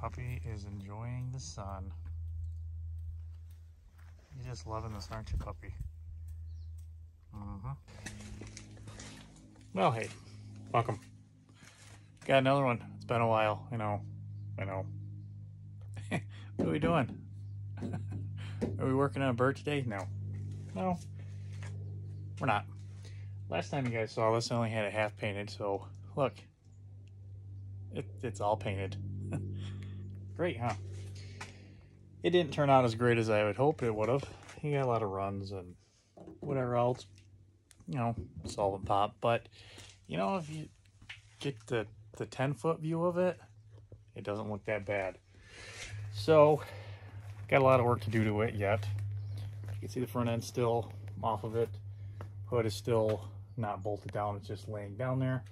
Puppy is enjoying the sun. You're just loving this, aren't you, puppy? Well, hey, welcome. Got another one. It's been a while, I know. What are we doing? Are we working on a bird today? No, we're not. Last time you guys saw this, I only had it half painted, so look, it's all painted. Great, huh? It didn't turn out as great as I would hope it would have. He got a lot of runs and whatever else, solvent pop. But, if you get the 10-foot view of it, it doesn't look that bad. So, got a lot of work to do to it yet. You can see the front end still off of it. Hood is still not bolted down, it's just laying down there.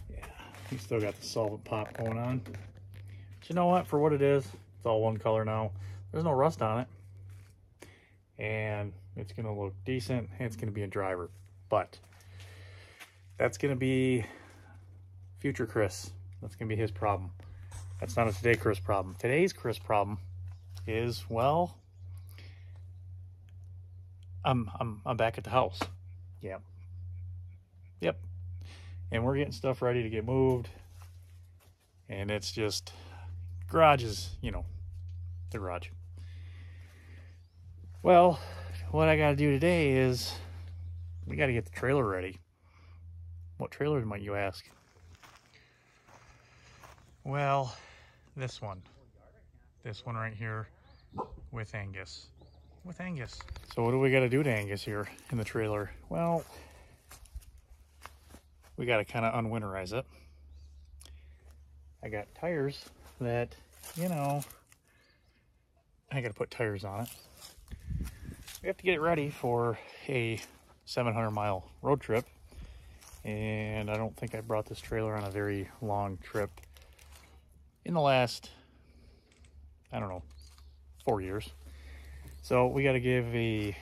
Yeah, you still got the solvent pop going on. But you know what, for what it is, it's all one color now. There's no rust on it. And it's gonna look decent, and it's gonna be a driver. But that's gonna be future Chris. That's gonna be his problem. That's not a today Chris problem. Today's Chris problem is, well, I'm back at the house. Yep. And we're getting stuff ready to get moved. And it's just, garage is, the garage. Well, what I gotta do today is, we gotta get the trailer ready. What trailer might you ask? Well, this one right here with Angus. So what do we gotta do to Angus here in the trailer? Well, we gotta kind of unwinterize it. I got tires that, I gotta put tires on it. We have to get it ready for a 700-mile road trip. And I don't think I brought this trailer on a very long trip in the last, 4 years. So we got to give a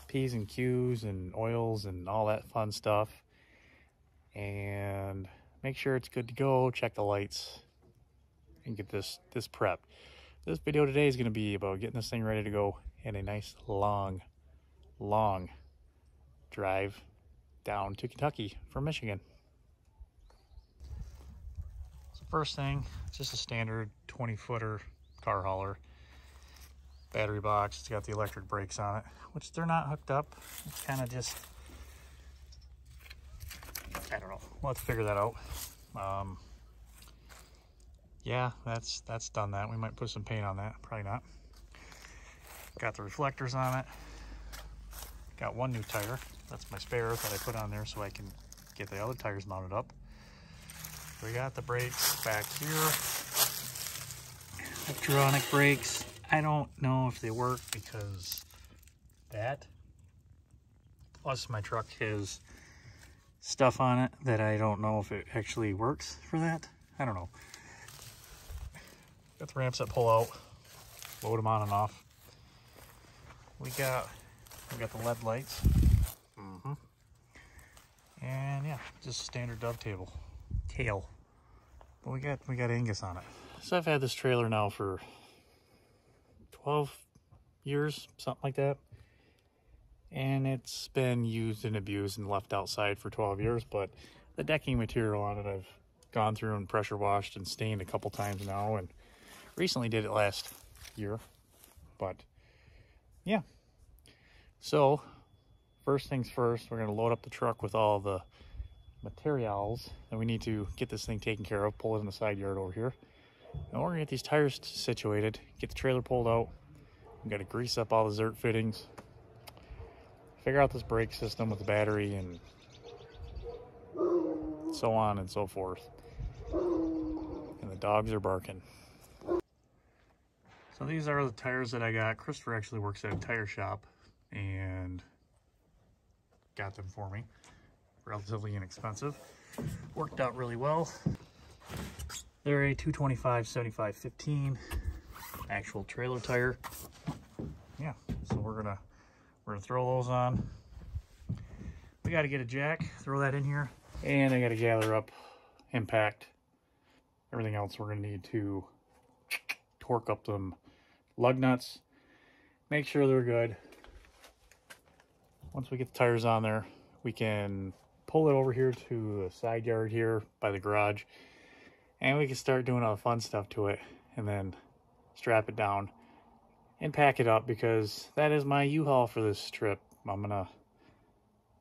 P's and Q's and oils and all that fun stuff. And make sure it's good to go, check the lights, and get this prepped. This video today is going to be about getting this thing ready to go in a nice long drive down to Kentucky from Michigan. So first thing, just a standard 20-footer car hauler. Battery box, it's got the electric brakes on it, which they're not hooked up. It's kind of just, I don't know. We'll have to figure that out. Yeah, that's done that. We might put some paint on that, probably not. Got the reflectors on it. Got one new tire. That's my spare that I put on there so I can get the other tires mounted up. We got the brakes back here. Electronic brakes. I don't know if they work because that. Plus my truck has stuff on it that I don't know if it actually works for that. I don't know. Got the ramps that pull out. Load them on and off. We got the LED lights. And yeah, just standard dovetail tail. But we got Angus on it. So I've had this trailer now for 12 years, something like that. And it's been used and abused and left outside for 12 years, but the decking material on it I've gone through and pressure washed and stained a couple times now, and recently did it last year. But yeah. So first things first, we're going to load up the truck with all the materials, and we need to get this thing taken care of, pull it in the side yard over here. And we're going to get these tires situated, get the trailer pulled out. We've got to grease up all the Zert fittings, figure out this brake system with the battery, and so on and so forth. And the dogs are barking. So these are the tires that I got. Christopher actually works at a tire shop and got them for me. Relatively inexpensive. Worked out really well. They're a 225/75/15 actual trailer tire. Yeah, so we're gonna throw those on. We got to get a jack, throw that in here, and I got to gather up impact. Everything else we're gonna need to torque up them lug nuts, make sure they're good. Once we get the tires on there, we can pull it over here to the side yard here by the garage, and we can start doing all the fun stuff to it, and then strap it down and pack it up, because that is my U-Haul for this trip. I'm gonna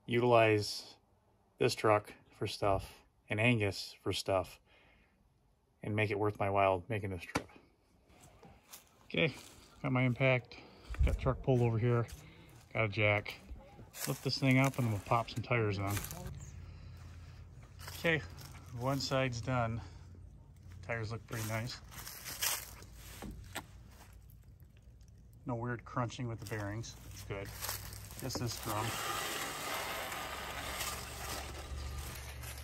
utilize this truck for stuff and Angus for stuff and make it worth my while making this trip. Okay, got my impact, got the truck pulled over here, got a jack. Lift this thing up and we'll pop some tires on. Okay, one side's done. Tires look pretty nice. No weird crunching with the bearings. It's good. Just this drum.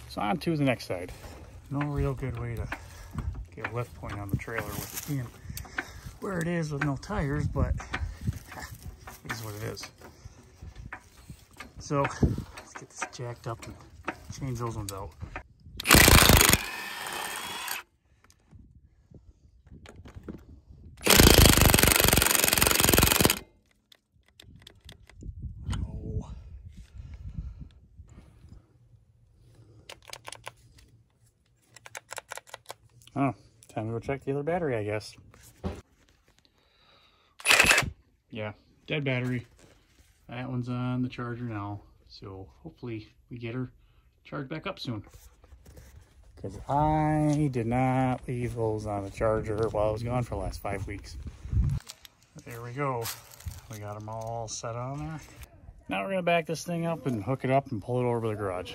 So on to the next side. No real good way to get a lift point on the trailer with it being where it is with no tires, but it is what it is. So let's get this jacked up and change those ones out. Oh, time to go check the other battery, I guess. Yeah, dead battery. That one's on the charger now, so hopefully we get her charged back up soon. Because I did not leave those on the charger while I was gone for the last 5 weeks. There we go. We got them all set on there. Now we're going to back this thing up and hook it up and pull it over to the garage.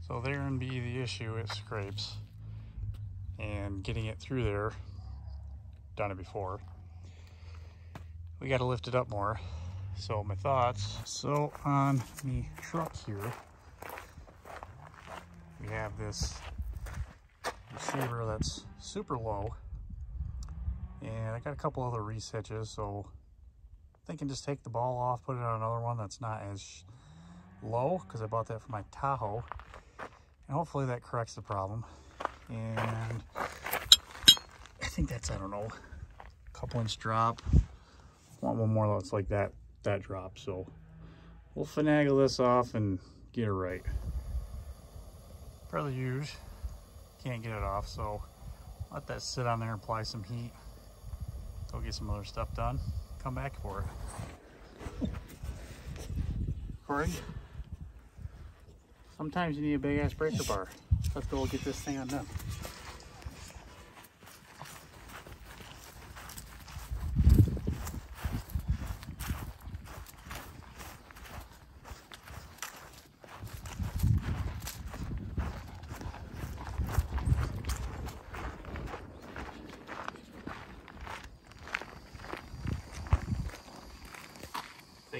So therein be the issue, it scrapes. And getting it through there, done it before. We got to lift it up more. So my thoughts, so on the truck here, we have this receiver that's super low. And I got a couple other reese hitches, so I'm thinking just take the ball off, put it on another one that's not as low, because I bought that for my Tahoe. And hopefully that corrects the problem. And I think that's, I don't know, a couple inch drop. I want one more that's like that drop. So we'll finagle this off and get it right. Probably huge. Can't get it off, so let that sit on there and apply some heat. Go get some other stuff done. Come back for it. Corey? Sometimes you need a big ass breaker bar. Let's go get this thing undone.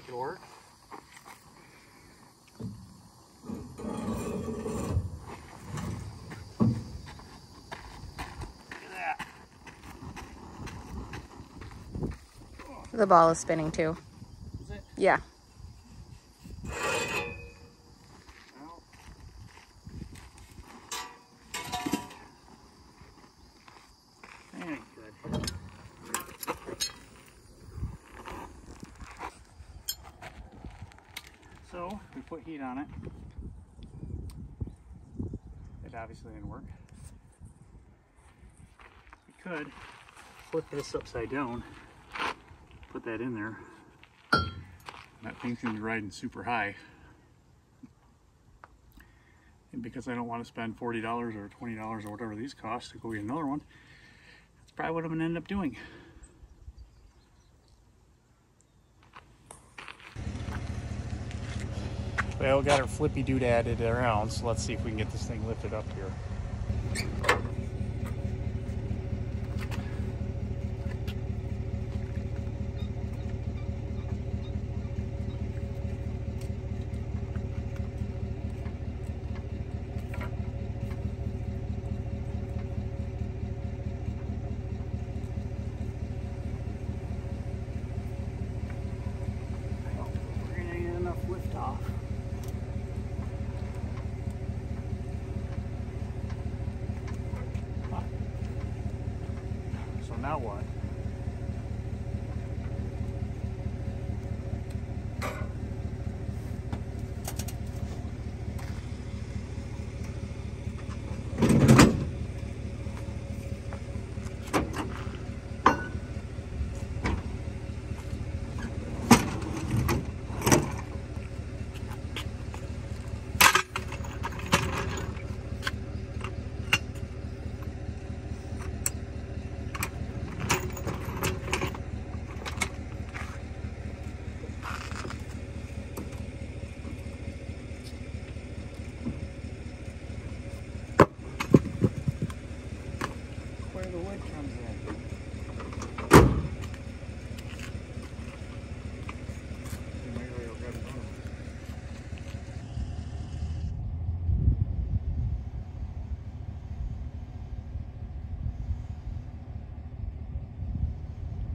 make it work. The ball is spinning too. Is it? Yeah. Well. Very good. So, we put heat on it. It obviously didn't work. We could flip this upside down, put that in there. That thing's gonna be riding super high. And because I don't want to spend $40 or $20 or whatever these cost to go get another one, that's probably what I'm gonna end up doing. Well, got our flippy doodadded around, so let's see if we can get this thing lifted up here. We're gonna get enough lift off. So now what? Where the wood comes in.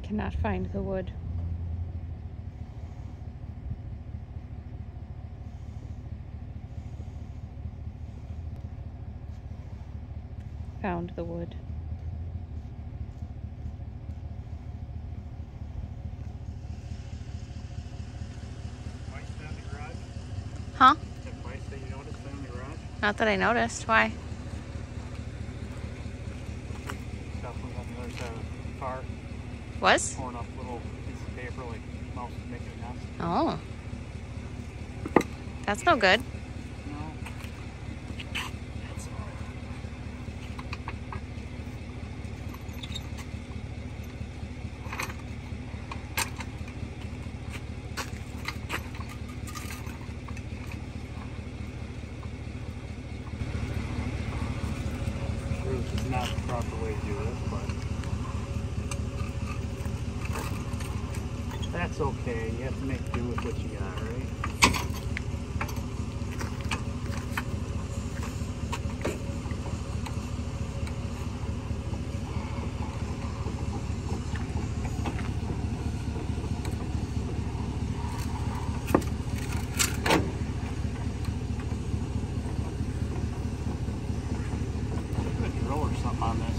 Cannot find the wood. Found the wood. Twice down the garage? Huh? Twice that you noticed down the garage? Not that I noticed. Why? Stuff was on the other side of the car. Was? Torn up little pieces of paper like mouse was making a nest. Oh. That's no good. No. That's all right. This is not the proper way to do this, but that's okay. You have to make do with what you got, right? Or something on this.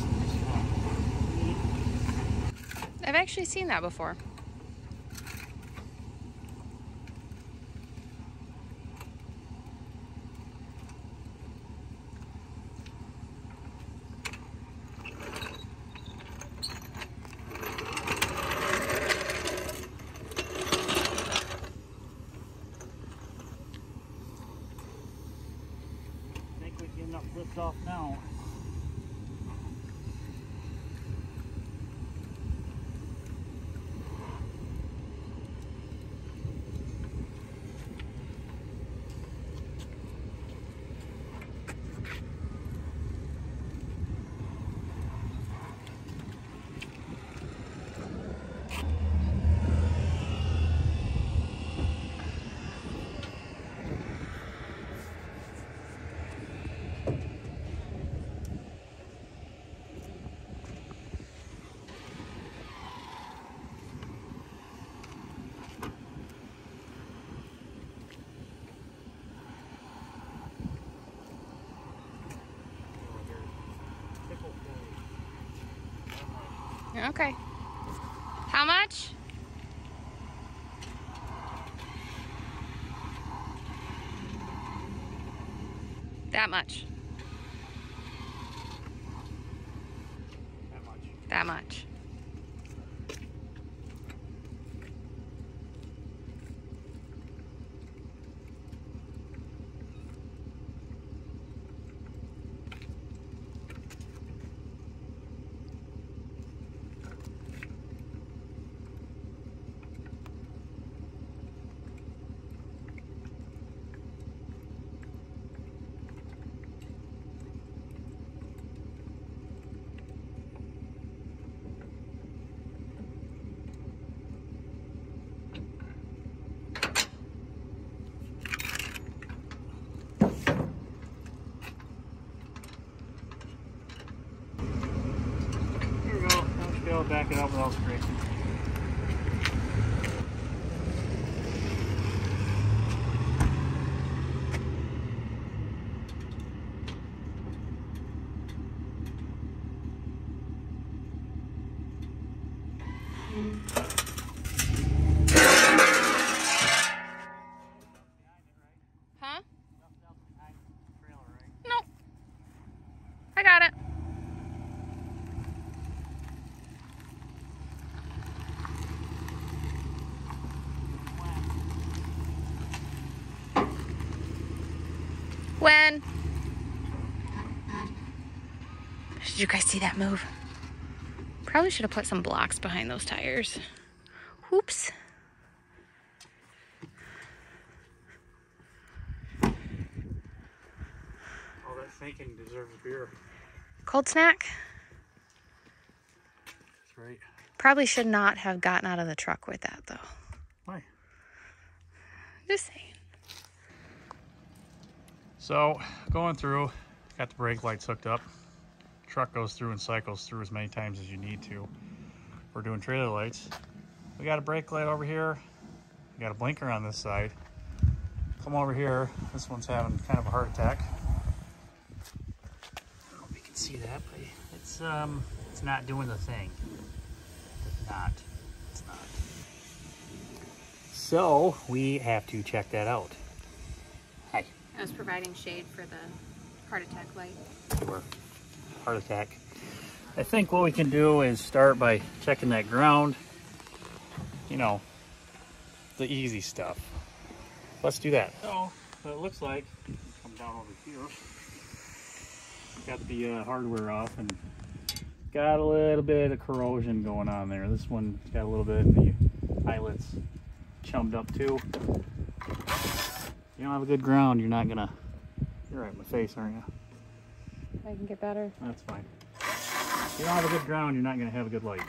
I've actually seen that before. I think we get enough lift off now. Okay. How much? That much. That much. That much. Here we go. Now we should be able to back it up without scraping. Huh? Nope. I got it. When? Did you guys see that move? Probably should have put some blocks behind those tires. Whoops. All that thinking deserves a beer. Cold snack? That's right. Probably should not have gotten out of the truck with that though. Why? Just saying. So, going through, got the brake lights hooked up. Truck goes through and cycles through as many times as you need to. We're doing trailer lights. We got a brake light over here. We got a blinker on this side. Come over here. This one's having kind of a heart attack. I don't know if you can see that, but it's not doing the thing. It's not. So we have to check that out. Hi. I was providing shade for the heart attack light. Sure. Heart attack. I think what we can do is start by checking that ground. You know, the easy stuff. Let's do that. So, what it looks like, come down over here. Got the hardware off and got a little bit of corrosion going on there. This one got a little bit of the eyelets chummed up too. You don't have a good ground, you're not gonna. You're right in my face, aren't you? I can get better. That's fine. If you don't have a good ground, you're not gonna have a good light.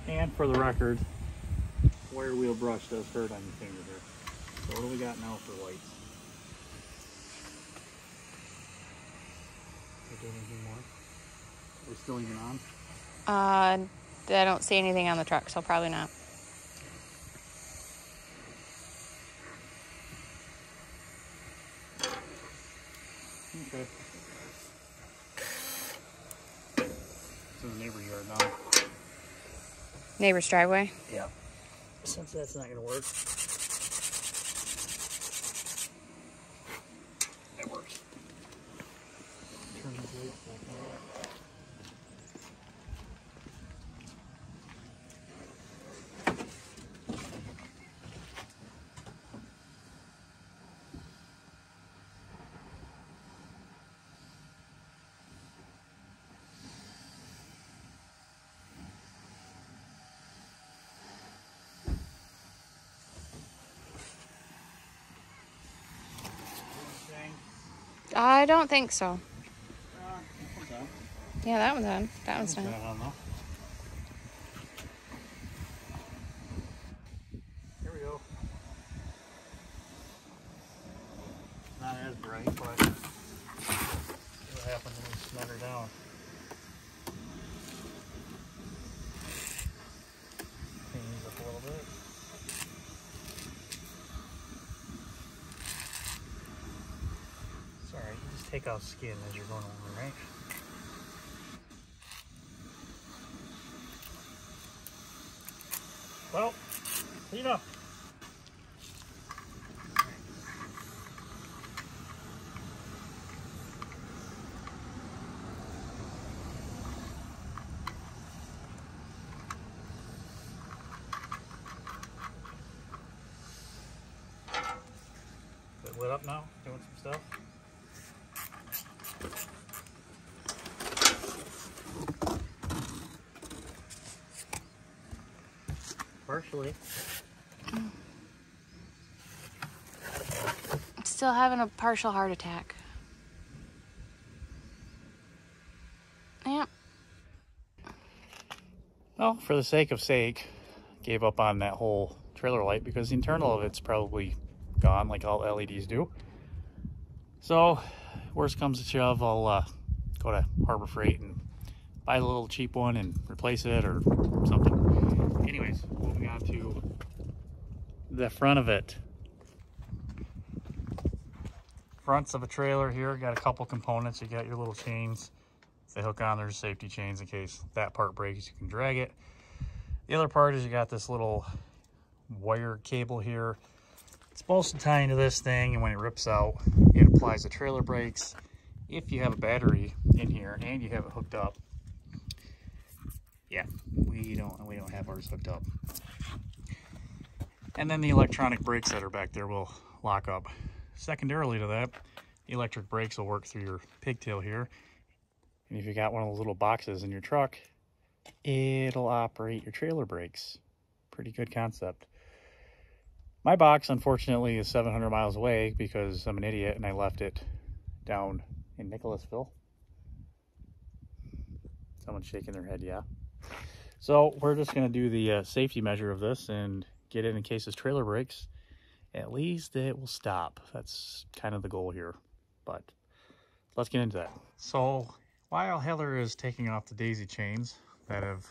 And for the record, wire wheel brush does hurt on your finger here. So what do we got now for lights? Are we doing anything more? Are we still even on? I don't see anything on the truck, so probably not. Okay. It's in the neighbor yard now. Neighbor's driveway. Yeah. Since that's not gonna work. That works. Turn these lights back on. I don't think so. What's up? Yeah, that one's on. That one's I done. don't know. Here we go. Not as bright, but see what happens when we snug her down. take off skin as you're going over, right? Well, clean up. Is it lit up now? Doing some stuff? Partially. Still having a partial heart attack. Yep. Well, for the sake of sake, gave up on that whole trailer light because the internal of it's probably gone like all LEDs do. So, worst comes to shove, I'll go to Harbor Freight and buy a little cheap one and replace it or something. Anyways, moving on to the front of it. Fronts of a trailer here, got a couple components. You got your little chains. They hook on, there's safety chains in case that part breaks, you can drag it. The other part is you got this little wire cable here. It's supposed to tie into this thing, and when it rips out, it applies the trailer brakes. If you have a battery in here and you have it hooked up, yeah, we don't have ours hooked up. And then the electronic brakes that are back there will lock up. Secondarily to that, the electric brakes will work through your pigtail here. And if you got one of those little boxes in your truck, it'll operate your trailer brakes. Pretty good concept. My box, unfortunately, is 700 miles away because I'm an idiot and I left it down in Nicholasville. Someone's shaking their head, yeah. So we're just going to do the safety measure of this and get it in case this trailer breaks. At least it will stop. That's kind of the goal here. But let's get into that. So while Heather is taking off the daisy chains that have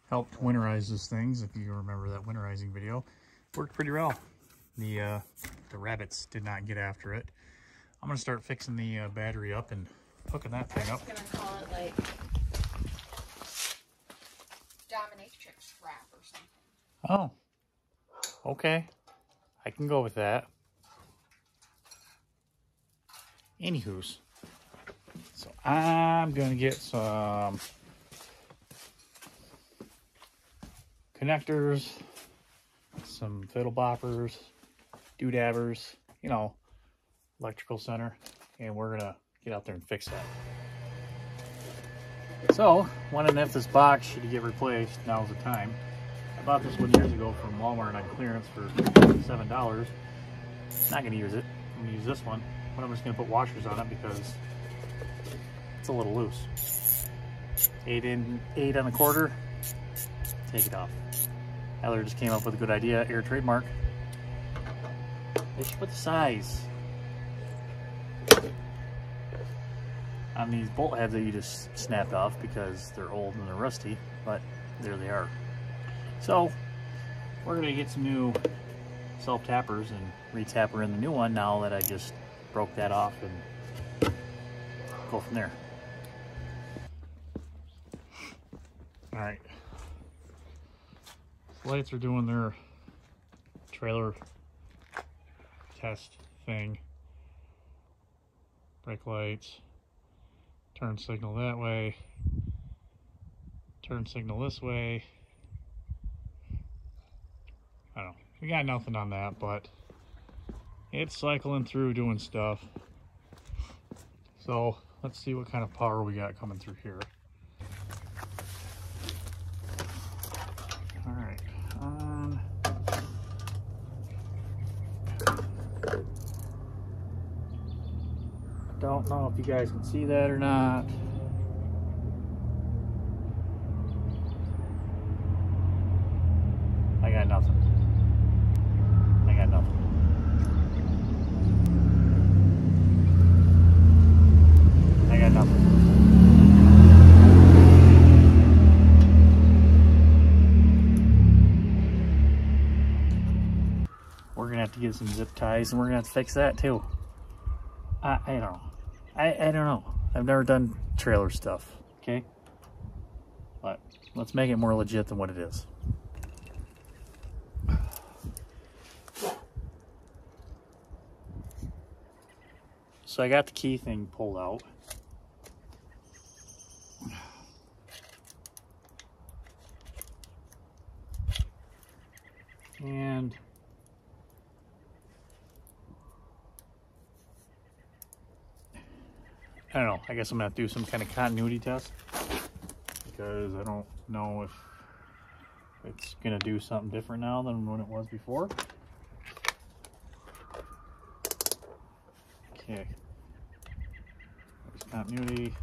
helped winterize these things, if you remember that winterizing video, worked pretty well. The rabbits did not get after it. I'm gonna start fixing the battery up and hooking that thing up. I was gonna call it like dominatrix wrap or something. Oh, okay. I can go with that. Anywho's, so I'm gonna get some connectors, some fiddle boppers, doodabbers, you know, electrical center, and we're gonna get out there and fix that. So, wondering if this box should get replaced, now's the time. I bought this one years ago from Walmart on clearance for $7. Not gonna use it. I'm gonna use this one, but I'm just gonna put washers on it because it's a little loose. 8 on the quarter. Take it off. Heather just came up with a good idea. Air trademark. They should put the size on these bolt heads that you just snapped off because they're old and they're rusty, but there they are. So we're gonna get some new self-tappers and re-tapper in the new one now that I just broke that off and go from there. All right. Lights are doing their trailer test thing. Brake lights, turn signal that way, turn signal this way. I don't know, we got nothing on that, but it's cycling through doing stuff. So let's see what kind of power we got coming through here. All right, don't know if you guys can see that or not. I got nothing. I got nothing. I got nothing. We're gonna have to get some zip ties and we're gonna have to fix that too. I don't know. I don't know. I've never done trailer stuff, okay? But let's make it more legit than what it is. So I got the key thing pulled out. And I don't know, I guess I'm gonna have to do some kind of continuity test because I don't know if it's gonna do something different now than when it was before. Okay, there's continuity.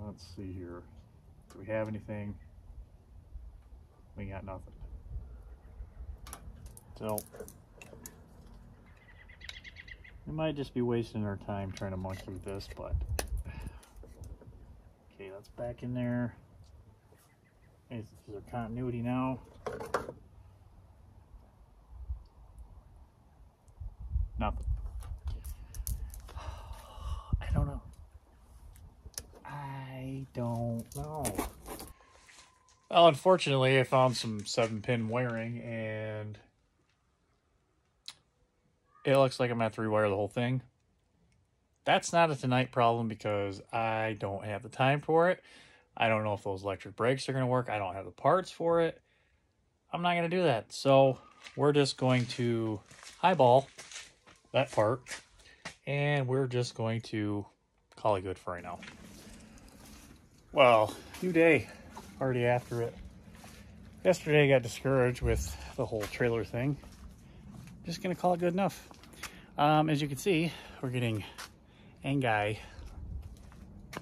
Let's see here. Do we have anything? We got nothing. So we might just be wasting our time trying to monkey with this, but okay, that's back in there. Is there continuity now? Nothing. I don't know. I don't know. Well, unfortunately, I found some 7-pin wiring, and it looks like I'm going to have to rewire the whole thing. That's not a tonight problem because I don't have the time for it. I don't know if those electric brakes are going to work. I don't have the parts for it. I'm not going to do that. So we're just going to highball that part, and we're just going to call it good for right now. Well, new day. Already after it. Yesterday I got discouraged with the whole trailer thing. Just gonna call it good enough. As you can see, we're getting Angus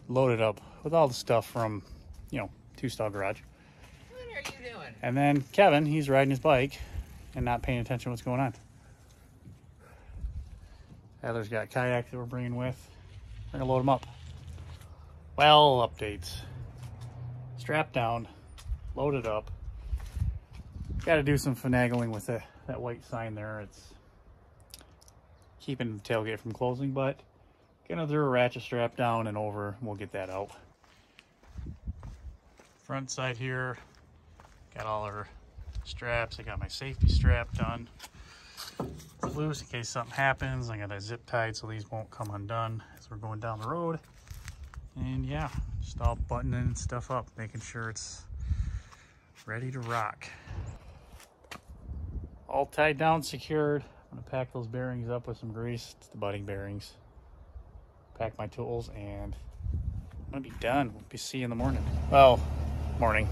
loaded up with all the stuff from, you know, Two Stall Garage. What are you doing? And then Kevin, he's riding his bike and not paying attention to what's going on. Heather's got kayaks that we're bringing with. We're gonna load them up. Well, updates. Strapped down, loaded up. Got to do some finagling with that white sign there. It's keeping the tailgate from closing, but gonna do a ratchet strap down and over. We'll get that out. Front side here, got all our straps. I got my safety strap done. It's loose in case something happens. I got a zip tied so these won't come undone as we're going down the road. And yeah, just all buttoning stuff up, making sure it's ready to rock. All tied down, secured. I'm gonna pack those bearings up with some grease. It's the butting bearings. Pack my tools, and I'm gonna be done. We'll be see you in the morning. Well, morning.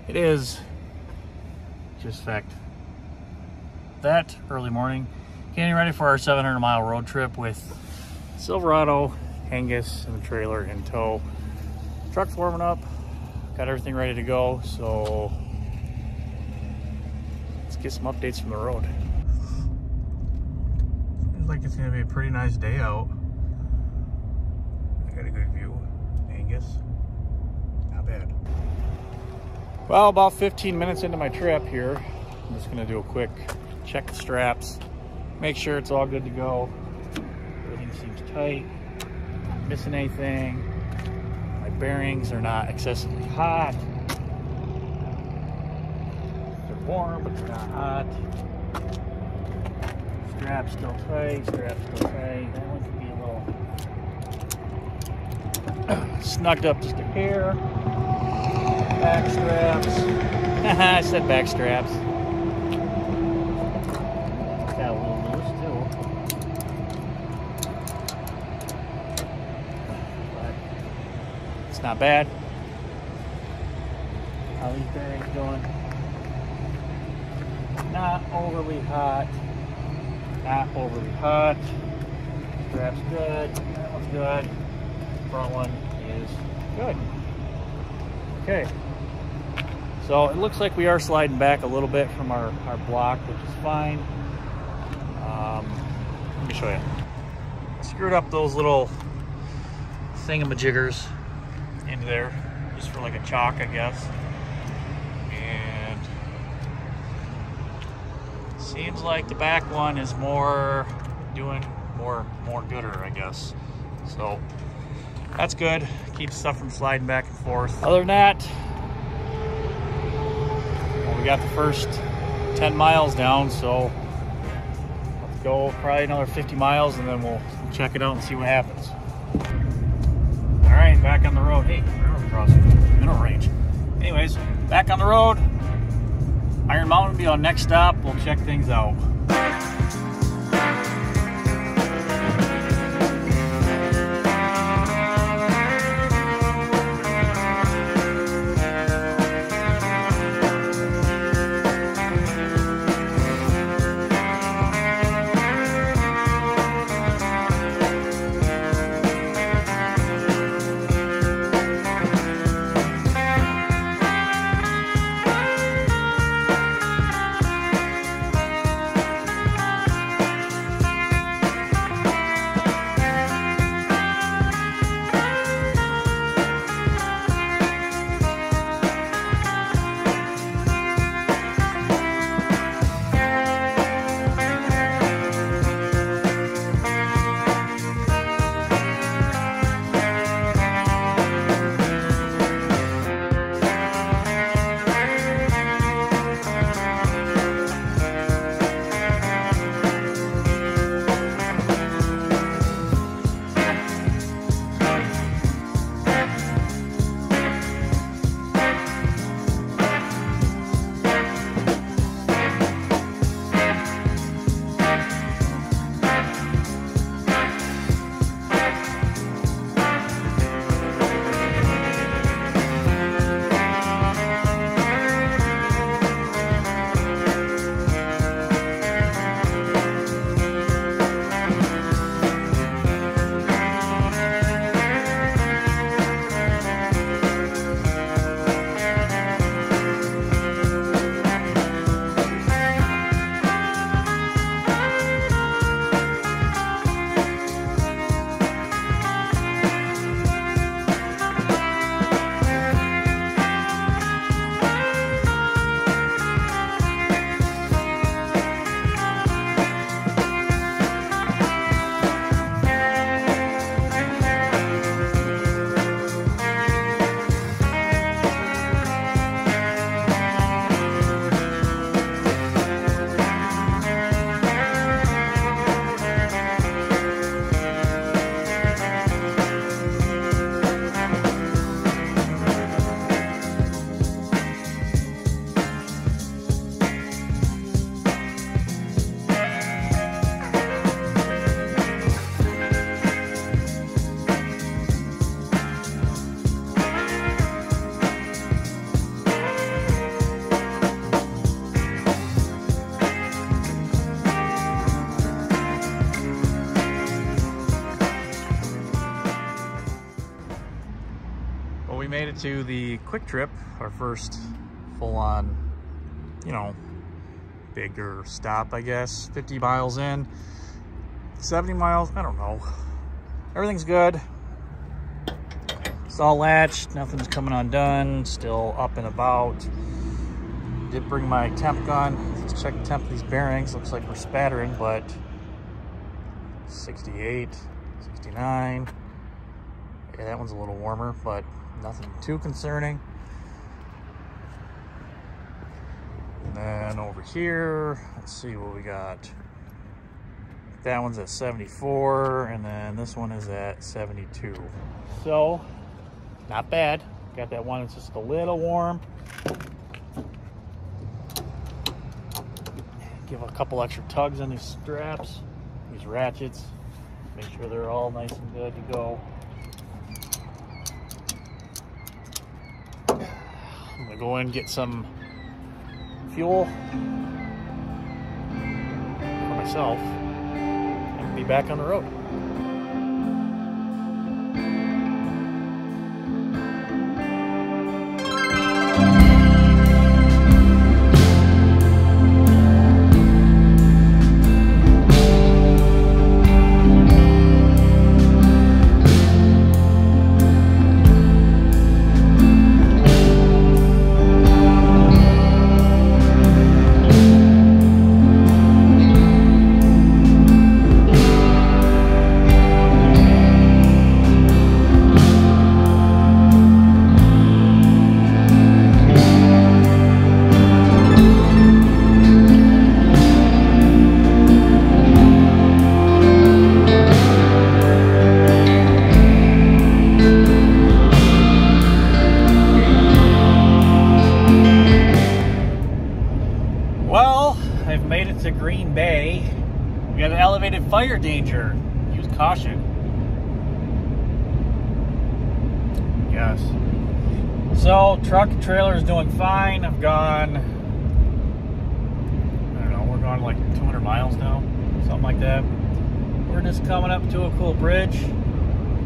It is just fact that early morning. Getting ready for our 700-mile road trip with Silverado, Angus, and the trailer in tow. Truck's warming up, got everything ready to go, so let's get some updates from the road. Seems like it's gonna be a pretty nice day out. I got a good view. Angus, not bad. Well, about 15 minutes into my trip here, I'm just gonna do a quick check the straps, make sure it's all good to go. Everything seems tight. Missing anything. My bearings are not excessively hot. They're warm, but they're not hot. Straps still tight, straps still tight. That one could be a little snugged up just a hair. Back straps. I said back straps. Got a little loose too. It's not bad. How these bearings going? Not overly hot. Not overly hot. Strap's good. That one's good. Front one is good. Okay. So it looks like we are sliding back a little bit from our block, which is fine. Let me show you. Screwed up those little thingamajiggers into there, just for like a chock, I guess. And seems like the back one is more doing more gooder, I guess. So that's good. Keeps stuff from sliding back and forth. Other than that, well, we got the first 10 miles down, so let's go probably another 50 miles and then we'll check it out and see what happens. All right, back on the road. Hey, railroad crossing, mineral range. Anyways, back on the road. Iron Mountain will be our next stop. We'll check things out. We made it to the quick trip, our first full-on, you know, bigger stop, I guess. 50 miles in, 70 miles, I don't know. Everything's good. It's all latched, nothing's coming undone, still up and about. Did bring my temp gun. Let's check the temp of these bearings. Looks like we're spattering, but 68, 69. Yeah, that one's a little warmer, but nothing too concerning. And then over here, let's see what we got. That one's at 74, and then this one is at 72. So, not bad. Got that one that's just a little warm. Give a couple extra tugs on these straps, these ratchets. Make sure they're all nice and good to go. I'm gonna go in and get some fuel for myself and be back on the road. danger. Use caution. Yes. So, truck and trailer is doing fine. I've gone, I don't know, we're going like 200 miles now, something like that. We're just coming up to a cool bridge.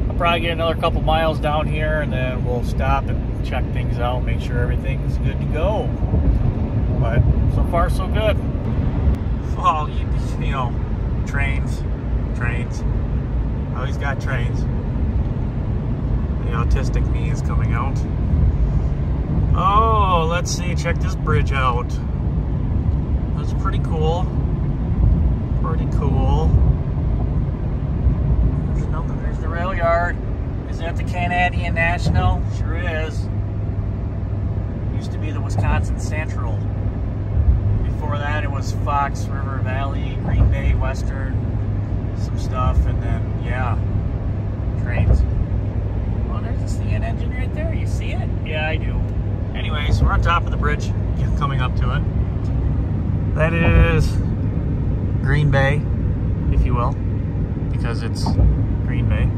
I'll probably get another couple miles down here, and then we'll stop and check things out, make sure everything's good to go. But so far, so good. Well, you know, trains. Always got trains. The autistic me is coming out. Oh, let's see, check this bridge out. That's pretty cool. Pretty cool. There's the rail yard. Is that the Canadian National? Sure is. Used to be the Wisconsin Central. Before that, it was Fox, River Valley, Green Bay, Western, some stuff, and then, yeah, trains. Oh, there's a CN engine right there. You see it? Yeah, I do. Anyway, so we're on top of the bridge, coming up to it. That is Green Bay, if you will, because it's Green Bay.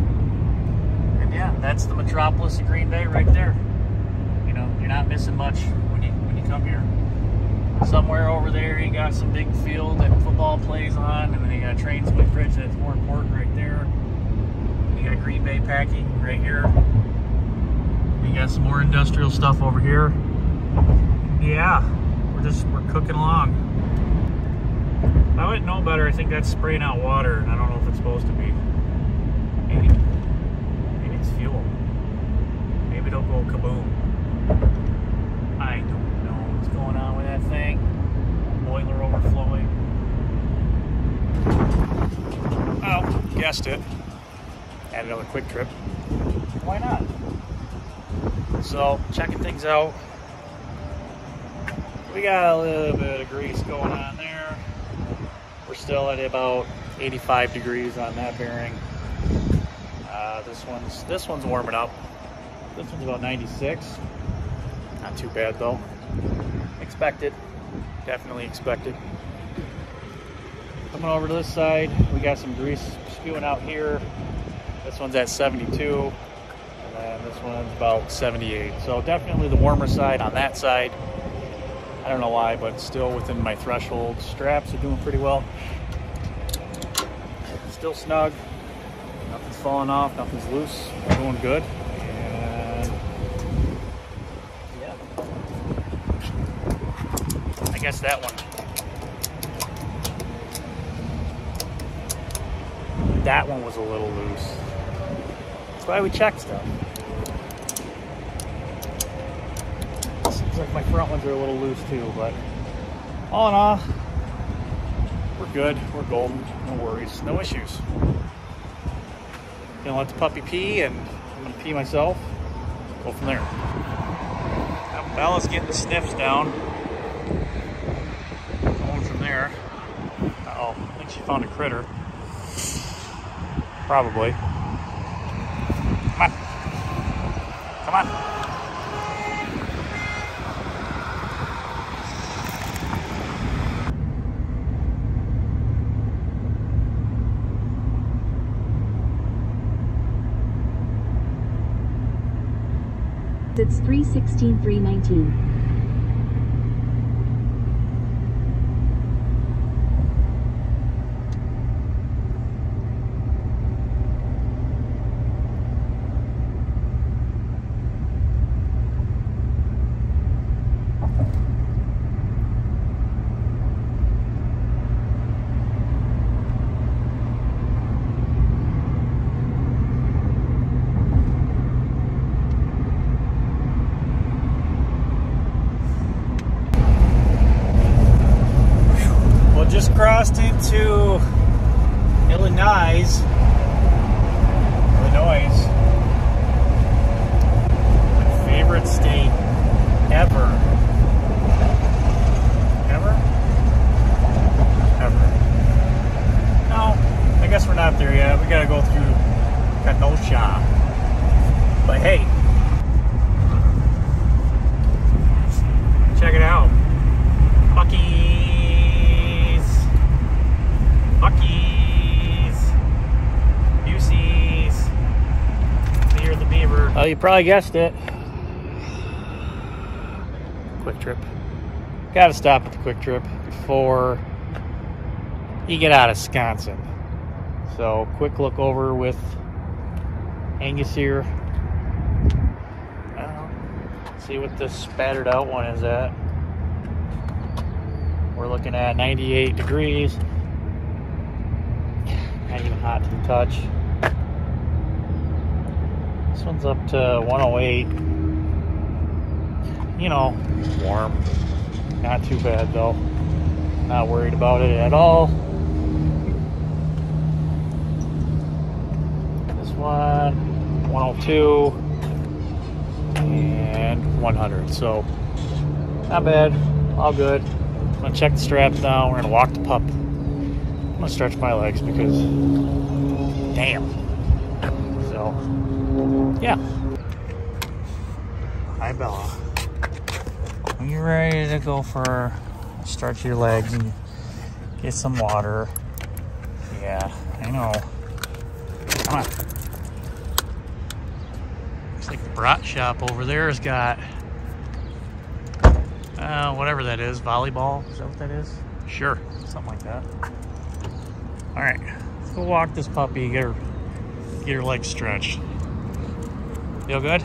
And yeah, that's the metropolis of Green Bay right there. You know, you're not missing much when you come here. Somewhere over there, you got some big field that football plays on, and then you got a train split bridge that's more important right there. You got Green Bay packing right here. You got some more industrial stuff over here. Yeah, we're cooking along. I wouldn't know better. I think that's spraying out water, and I don't know if it's supposed to be. Maybe it's fuel. Maybe it'll go kaboom. I don't know what's going on with that thing. Boiler overflowing. Oh, guessed it. Add another quick trip. Why not? So, checking things out. We got a little bit of grease going on there. We're still at about 85 degrees on that bearing. This one's warming up. This one's about 96. Not too bad though. Expected. Definitely expected. Coming over to this side, we got some grease spewing out here. This one's at 72. And this one's about 78. So definitely the warmer side on that side. I don't know why, but still within my threshold. Straps are doing pretty well. Still snug. Nothing's falling off, nothing's loose. We're doing good. And yeah. I guess that one. That one was a little loose. That's why we check stuff. Seems like my front ones are a little loose too, but all in all, we're good. We're golden. No worries. No issues. Gonna let the puppy pee, and I'm gonna pee myself. Go from there. Bella's getting the sniffs down. Going from there. Uh-oh. I think she found a critter. Probably. Come on. Come on. It's 3:16, 3:19. Just crossed into Illinois. My favorite state ever. Ever? No, I guess we're not there yet. We gotta go through Kenosha. But hey, check it out. Bucky's. Well, you probably guessed it. Quick Trip. Gotta stop at the Quick Trip before you get out of Wisconsin. So, quick look over with Angus here. See what this spattered out one is at. We're looking at 98 degrees. Not even hot to the touch. This one's up to 108. You know, warm. Not too bad though. Not worried about it at all. This one, 102 and 100. So, not bad. All good. I'm gonna check the straps now. We're gonna walk the pup. I'm gonna stretch my legs because, damn. So, yeah. Hi, Bella. Are you ready to go for stretch your legs and get some water? Yeah, I know. Come on. Looks like the brat shop over there has got whatever that is, volleyball. Is that what that is? Sure, something like that. All right, let's go walk this puppy. Get her legs stretched. Feel good?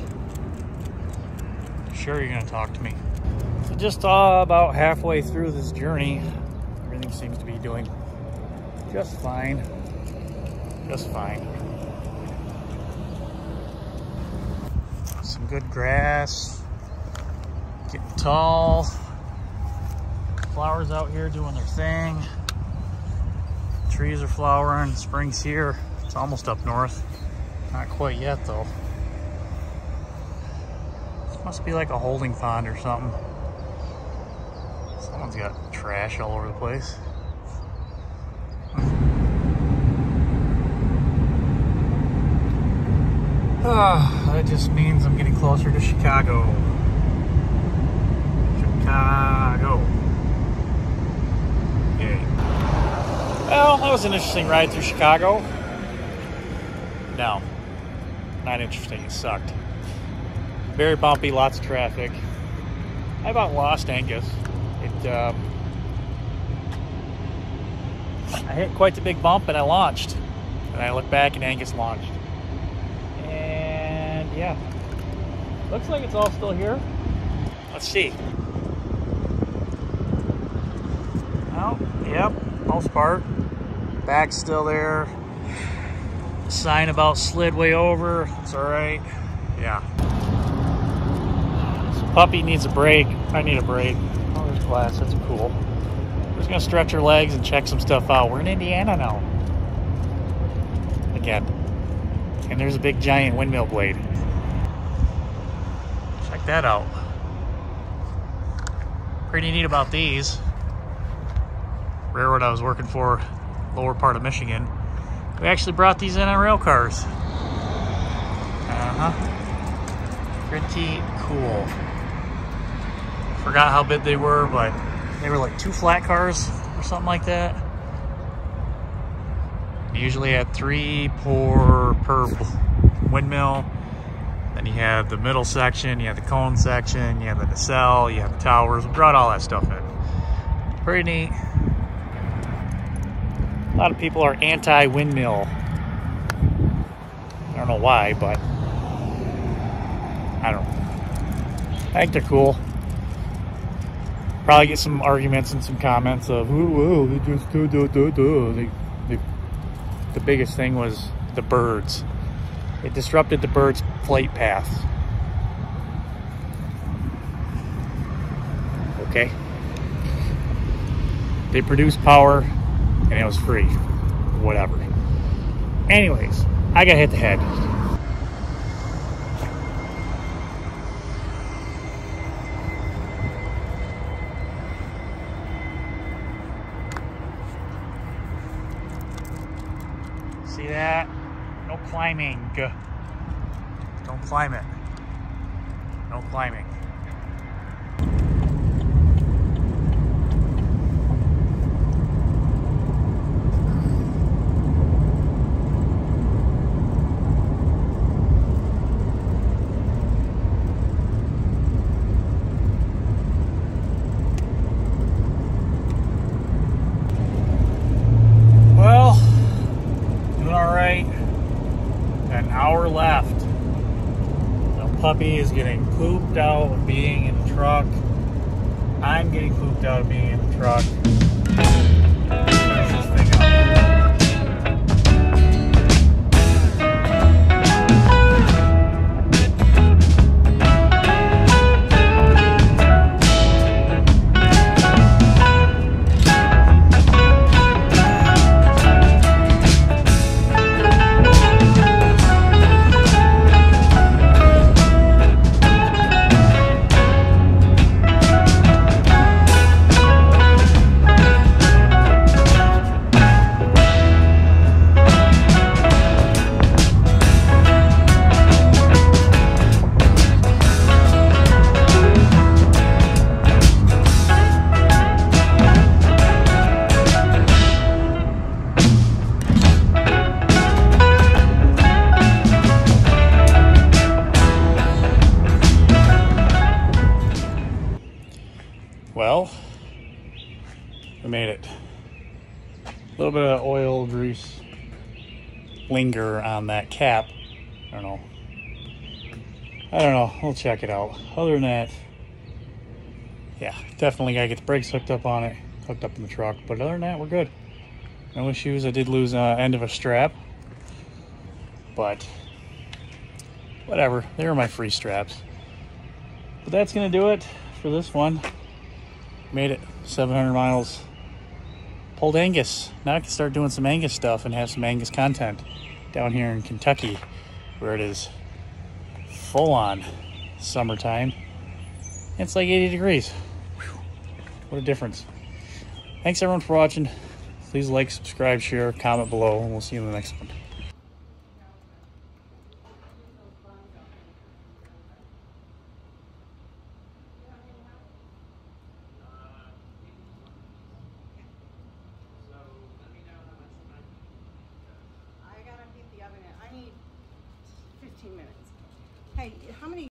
Sure, you're gonna talk to me. So just about halfway through this journey, everything seems to be doing just fine. Just fine. Some good grass. Getting tall. Flowers out here doing their thing. Trees are flowering. Spring's here. It's almost up north. Not quite yet though. This must be like a holding pond or something. Someone's got trash all over the place. That just means I'm getting closer to Chicago. Chicago. Yay. Well, that was an interesting ride through Chicago. No, not interesting. It sucked. Very bumpy, lots of traffic. I about lost Angus. I hit quite the big bump and I launched. And I looked back and Angus launched. And yeah, looks like it's all still here. Let's see. Oh, yep, most part. Back's still there. Sign about slid way over. It's all right. Yeah. So puppy needs a break. I need a break. Oh, there's glass. That's cool. We're just gonna stretch her legs and check some stuff out. We're in Indiana now. Again. And there's a big giant windmill blade. Check that out. Pretty neat about these. Railroad I was working for, lower part of Michigan. We actually brought these in on rail cars. Pretty cool. Forgot how big they were, but they were like 2 flat cars or something like that. You usually had 3 per windmill. Then you had the middle section, you had the cone section, you had the nacelle, you had the towers. We brought all that stuff in. Pretty neat. A lot of people are anti-windmill. I don't know why, but I don't know. I think they're cool. Probably get some arguments and some comments of, ooh, they just do. The biggest thing was the birds. It disrupted the birds' flight path. Okay. They produced power and it was free. Whatever. Anyways, I got hit the head. See that? No climbing. Don't climb it. No climbing. An hour left. The puppy is getting pooped out of being in the truck. I'm getting pooped out of being in the truck. Finish this thing up. Well, we made it. A little bit of oil grease linger on that cap. I don't know. We'll check it out. Other than that, yeah, definitely gotta get the brakes hooked up on it, hooked up in the truck. But other than that, we're good. No issues. I did lose end of a strap, but whatever. They were my free straps. But that's gonna do it for this one. Made it 700 miles. Pulled Angus. Now I can start doing some Angus stuff and have some Angus content down here in Kentucky, where it is full on summertime. It's like 80 degrees. Whew. What a difference. Thanks everyone for watching. Please like, subscribe, share, comment below, and we'll see you in the next one. I gotta heat the oven. I need 15 minutes. Hey, how many